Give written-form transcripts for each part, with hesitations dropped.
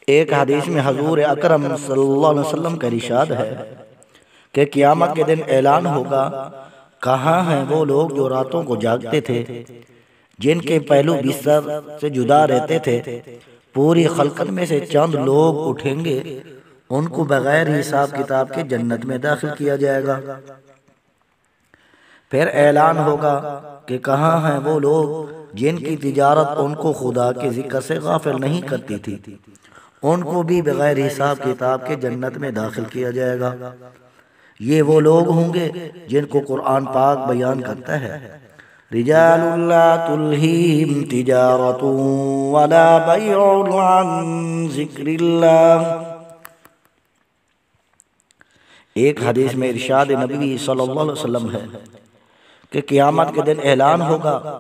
ایک حدیث میں حضور اکرم صلی اللہ علیہ وسلم کا ارشاد ہے کہ قیامت کے دن اعلان ہوگا، کہاں ہیں وہ لوگ جو راتوں کو جاگتے تھے، جن کے پہلو بستر سے جدا رہتے تھے؟ پوری خلقت میں سے چند لوگ اٹھیں گے، ان کو بغیر حساب کتاب کے جنت میں داخل کیا جائے گا۔ پھر اعلان ہوگا کہ کہاں ہیں وہ لوگ جن کی تجارت ان کو خدا کے ذکر سے غافل نہیں کرتی تھی، ان کو بھی بغیر حساب کتاب کے جنت میں داخل کیا جائے گا۔ یہ وہ لوگ ہوں گے جن کو قرآن پاک بیان کرتا ہے، رجال لا تلہیہم تجارت ولا بیع عن ذکر اللہ۔ ایک حدیث میں ارشاد نبی صلی اللہ علیہ وسلم ہے کہ قیامت کے دن اعلان ہوگا،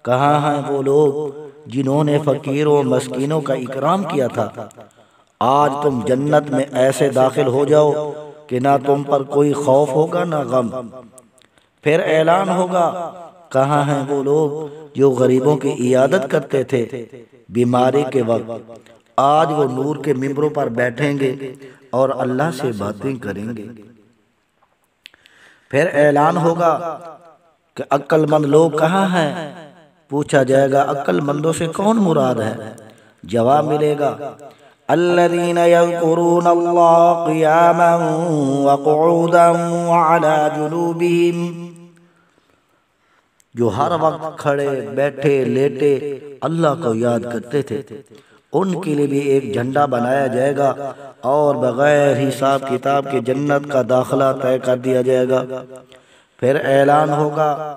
کہاں ہیں وہ لوگ جنہوں نے فقیروں و مسکینوں کا اکرام کیا تھا، آج تم جنت میں ایسے داخل ہو جاؤ کہ نہ تم پر کوئی خوف ہوگا نہ غم۔ پھر اعلان ہوگا، کہاں ہیں وہ لوگ جو غریبوں کی عیادت کرتے تھے بیماری کے وقت، آج وہ نور کے ممبروں پر بیٹھیں گے اور اللہ سے باتیں کریں گے۔ پھر اعلان ہوگا کہ عقل مند لوگ کہاں ہیں؟ پوچھا جائے گا عقل مندوں سے کون مراد ہے؟ جواب ملے گا، الذین یذکرون اللہ قیاما وقعودا وعلی جنوبہم، جو ہر وقت کھڑے بیٹھے لیٹے اللہ کو یاد کرتے تھے، ان کے لیے بھی ایک جھنڈا بنایا جائے گا اور بغیر حساب کتاب کے جنت کا داخلہ طے کر دیا جائے گا۔ پھر اعلان ہوگا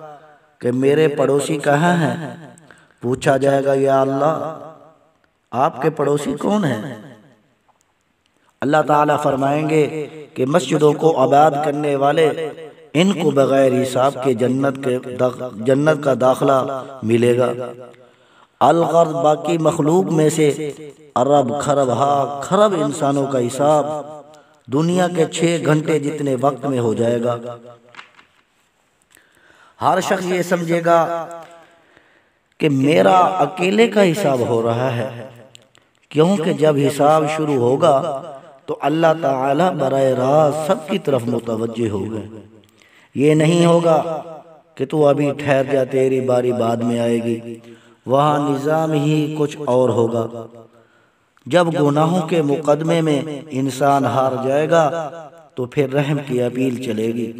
کہ میرے پڑوسی کہاں ہیں؟ پوچھا جائے گا، یا اللہ آپ کے پڑوسی کون ہیں؟ اللہ تعالیٰ فرمائیں گے کہ مسجدوں کو آباد کرنے والے، ان کو بغیر حساب کے جنت کا داخلہ ملے گا۔ الغرض باقی مخلوق میں سے ارب خرب خرب انسانوں کا حساب دنیا کے 6 گھنٹے جتنے وقت میں ہو جائے گا۔ ہر شخص یہ سمجھے گا کہ میرا اکیلے کا حساب ہو رہا ہے، کیونکہ جب حساب شروع ہوگا تو اللہ تعالیٰ براہ راست سب کی طرف متوجہ ہوگا۔ یہ نہیں ہوگا کہ تو ابھی ٹھہر جا، تیری باری بعد میں آئے گی، وہاں نظام ہی کچھ اور ہوگا۔ جب گناہوں کے مقدمے میں انسان ہار جائے گا تو پھر رحم کی اپیل چلے گی۔